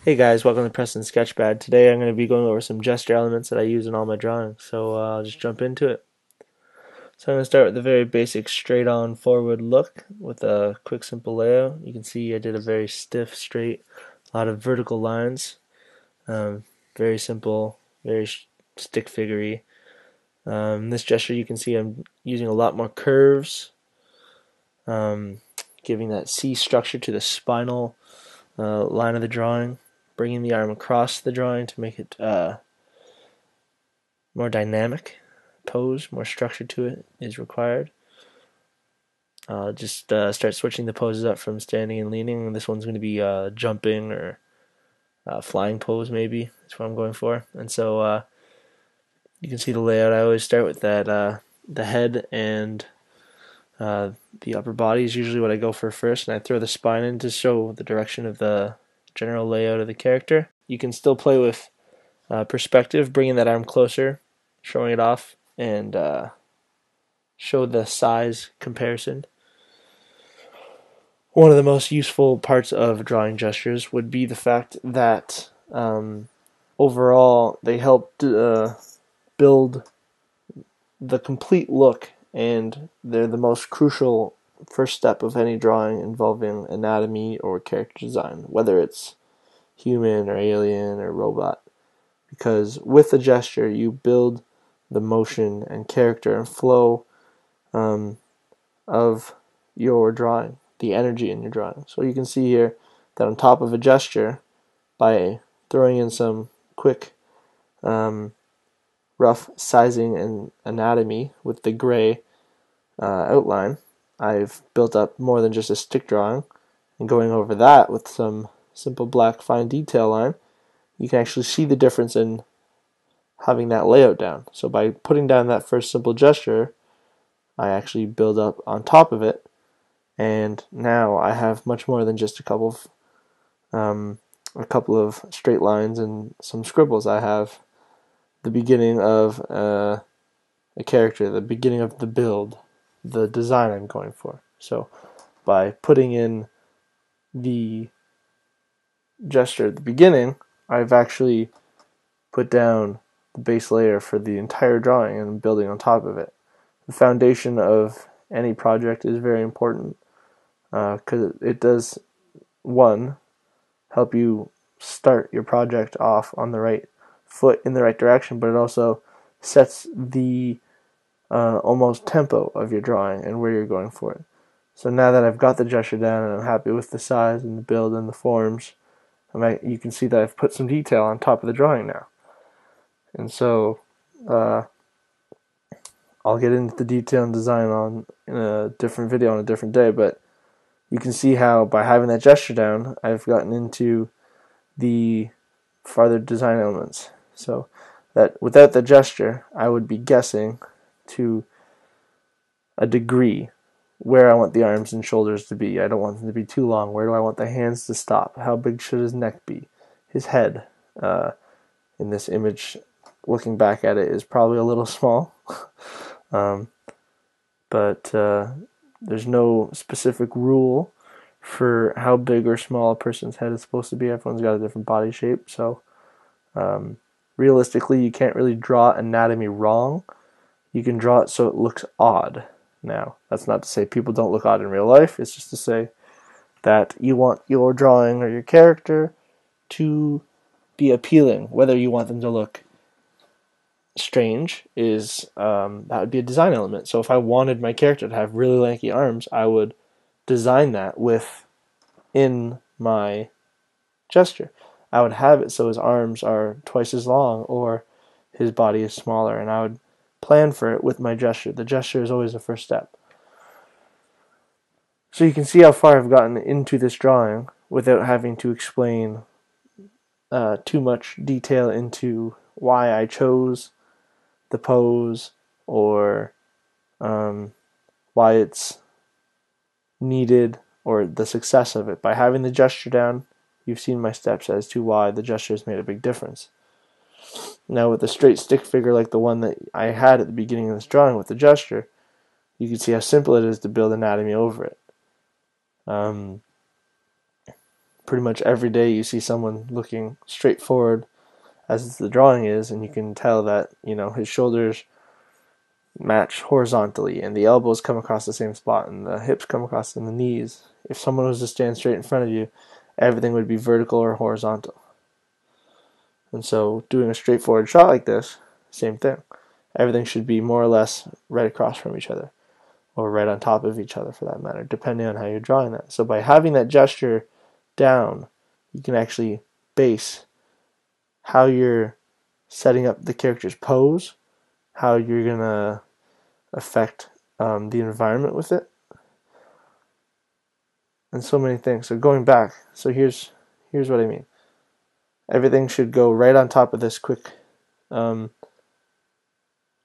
Hey guys, welcome to Preston Sketchpad. Today I'm going to be going over some gesture elements that I use in all my drawings, so I'll just jump into it. So I'm going to start with the very basic straight-on forward look with a quick simple layout. You can see I did a very stiff, straight, a lot of vertical lines, very simple, very stick figure-y. This gesture you can see I'm using a lot more curves, um, giving that C structure to the spinal line of the drawing, bringing the arm across the drawing to make it more dynamic pose, more structure to it is required. Just start switching the poses up from standing and leaning. This one's going to be jumping or flying pose, maybe. That's what I'm going for. And so you can see the layout. I always start with that the head and the upper body is usually what I go for first, and I throw the spine in to show the direction of the general layout of the character. You can still play with perspective, bringing that arm closer, showing it off, and show the size comparison. One of the most useful parts of drawing gestures would be the fact that overall they help build the complete look, and they're the most crucial first step of any drawing involving anatomy or character design, whether it's human or alien or robot. Because with a gesture, you build the motion and character and flow of your drawing, the energy in your drawing. So you can see here that on top of a gesture, by throwing in some quick rough sizing and anatomy with the gray outline, I've built up more than just a stick drawing. And going over that with some simple black fine detail line, you can actually see the difference in having that layout down. So by putting down that first simple gesture, I actually build up on top of it, and now I have much more than just a couple of straight lines and some scribbles. I have the beginning of a character, the beginning of the build, the design I'm going for. So by putting in the gesture at the beginning, I've actually put down the base layer for the entire drawing and building on top of it. The foundation of any project is very important because it does, one, help you start your project off on the right foot in the right direction, but it also sets the almost tempo of your drawing and where you're going for it. So now that I've got the gesture down and I'm happy with the size and the build and the forms, you can see that I've put some detail on top of the drawing now. And so I'll get into the detail and design in a different video on a different day, but you can see how by having that gesture down, I've gotten into the farther design elements. So that without the gesture, I would be guessing to a degree where I want the arms and shoulders to be. I don't want them to be too long. Where do I want the hands to stop? How big should his neck be? His head, in this image, looking back at it, is probably a little small. But there's no specific rule for how big or small a person's head is supposed to be. Everyone's got a different body shape, so realistically, you can't really draw anatomy wrong. You can draw it so it looks odd. Now, that's not to say people don't look odd in real life. It's just to say that you want your drawing or your character to be appealing. Whether you want them to look strange is that would be a design element. So if I wanted my character to have really lanky arms, I would design that within my gesture. I would have it so his arms are twice as long or his body is smaller, and I would plan for it with my gesture. The gesture is always the first step. So you can see how far I've gotten into this drawing without having to explain too much detail into why I chose the pose or why it's needed or the success of it. By having the gesture down, you've seen my steps as to why the gesture has made a big difference. Now with a straight stick figure like the one that I had at the beginning of this drawing with the gesture, you can see how simple it is to build anatomy over it. pretty much every day you see someone looking straight forward as the drawing is, and you can tell that, his shoulders match horizontally and the elbows come across the same spot and the hips come across in the knees. If someone was to stand straight in front of you, everything would be vertical or horizontal. And so doing a straightforward shot like this, same thing. Everything should be more or less right across from each other, or right on top of each other for that matter, depending on how you're drawing that. So by having that gesture down, you can actually base how you're setting up the character's pose, how you're going to affect the environment with it, and so many things. So going back, so here's what I mean. Everything should go right on top of this quick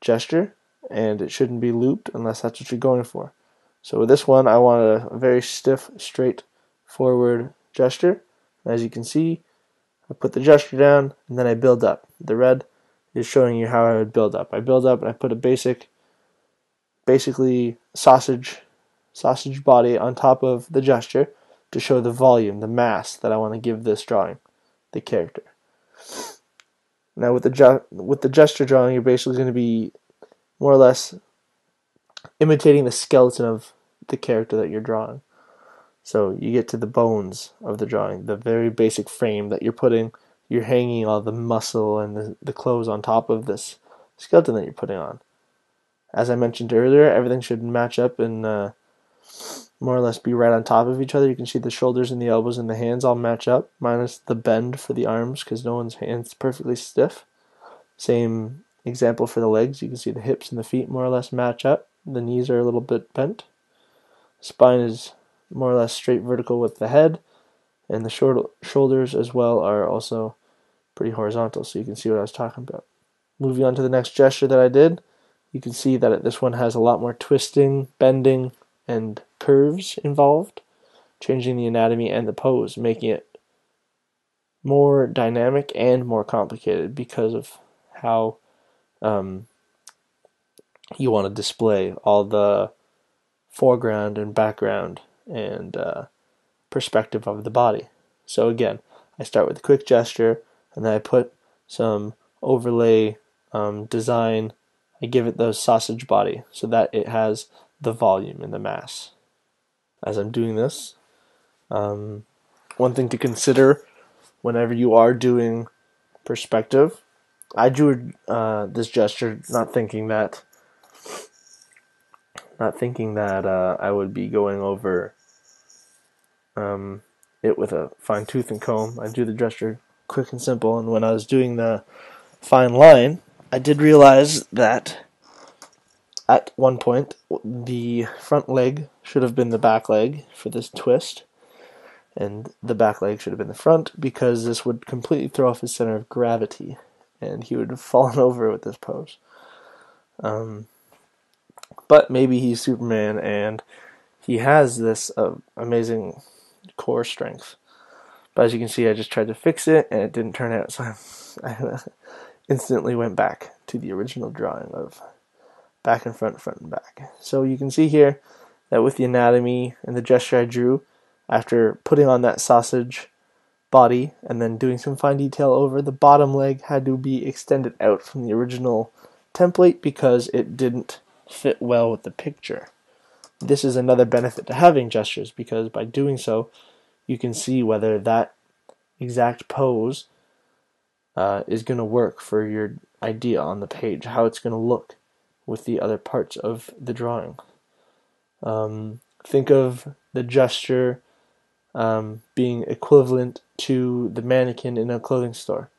gesture, and it shouldn't be looped unless that's what you're going for. So with this one, I want a very stiff, straight forward gesture. As you can see, I put the gesture down, and then I build up. The red is showing you how I would build up. I build up, and I put a basically sausage body on top of the gesture to show the volume, the mass that I want to give this drawing, the character. Now with the gesture drawing, you're basically going to be more or less imitating the skeleton of the character that you're drawing. So you get to the bones of the drawing, the very basic frame that you're hanging all the muscle and the clothes on top of this skeleton that you're putting on. As I mentioned earlier, everything should match up and more or less be right on top of each other. You can see the shoulders and the elbows and the hands all match up, minus the bend for the arms because no one's hand's perfectly stiff. Same example for the legs. You can see the hips and the feet more or less match up. The knees are a little bit bent. Spine is more or less straight vertical with the head, and the shoulders as well are also pretty horizontal, so you can see what I was talking about. Moving on to the next gesture that I did, you can see that this one has a lot more twisting, bending, and curves involved, changing the anatomy and the pose, making it more dynamic and more complicated because of how you want to display all the foreground and background and perspective of the body. So again, I start with a quick gesture, and then I put some overlay design. I give it the sausage body so that it has the volume and the mass. As I'm doing this, one thing to consider whenever you are doing perspective, I drew this gesture not thinking that I would be going over it with a fine tooth and comb. I drew the gesture quick and simple, and when I was doing the fine line, I did realize that at one point the front leg should have been the back leg for this twist, and the back leg should have been the front because this would completely throw off his center of gravity, and he would have fallen over with this pose. But maybe he's Superman, and he has this amazing core strength. But as you can see, I just tried to fix it, and it didn't turn out, so I instantly went back to the original drawing of back and front and back. So you can see here that with the anatomy and the gesture I drew, after putting on that sausage body and then doing some fine detail over, the bottom leg had to be extended out from the original template because it didn't fit well with the picture. This is another benefit to having gestures, because by doing so, you can see whether that exact pose is going to work for your idea on the page, how it's going to look with the other parts of the drawing. Think of the gesture being equivalent to the mannequin in a clothing store.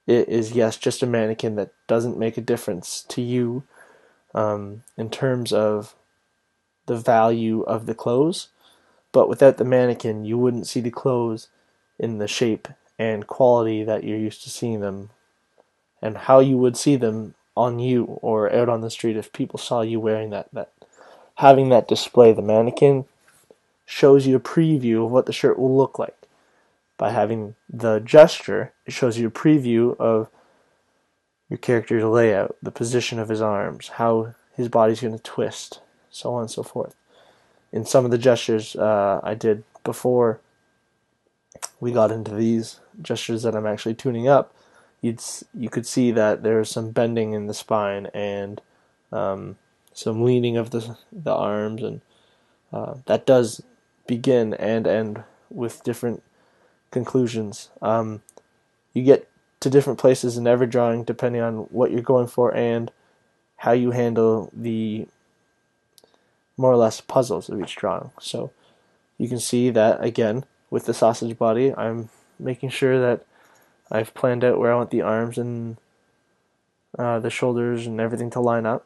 It is, yes, just a mannequin that doesn't make a difference to you in terms of the value of the clothes, but without the mannequin, you wouldn't see the clothes in the shape and quality that you're used to seeing them, and how you would see them on you or out on the street if people saw you wearing that. Having that display, the mannequin, shows you a preview of what the shirt will look like. By having the gesture, it shows you a preview of your character's layout, the position of his arms, how his body's going to twist, so on and so forth. In some of the gestures I did before we got into these gestures that I'm actually tuning up, you could see that there's some bending in the spine and some leaning of the arms, and that does begin and end with different conclusions. You get to different places in every drawing depending on what you're going for and how you handle the more or less puzzles of each drawing. So you can see that again with the sausage body, I'm making sure that I've planned out where I want the arms and the shoulders and everything to line up.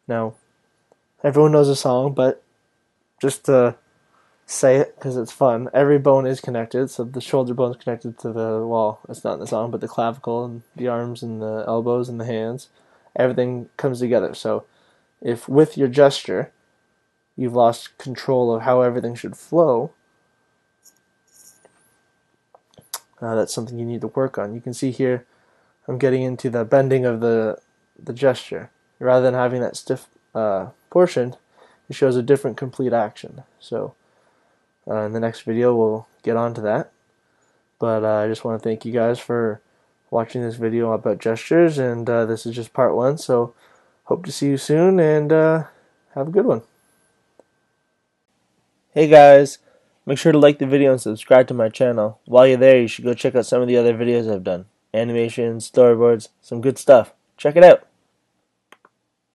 Now, everyone knows the song, but just to say it because it's fun, every bone is connected. So the shoulder bone is connected to the, well, it's not in the song, but the clavicle and the arms and the elbows and the hands. Everything comes together. So if with your gesture you've lost control of how everything should flow, that's something you need to work on. You can see here I'm getting into the bending of the gesture. Rather than having that stiff portion, it shows a different complete action. So in the next video we'll get on to that. But I just want to thank you guys for watching this video about gestures, and this is just part 1, so hope to see you soon, and have a good one. Hey guys, make sure to like the video and subscribe to my channel. While you're there, you should go check out some of the other videos I've done. Animations, storyboards, some good stuff. Check it out.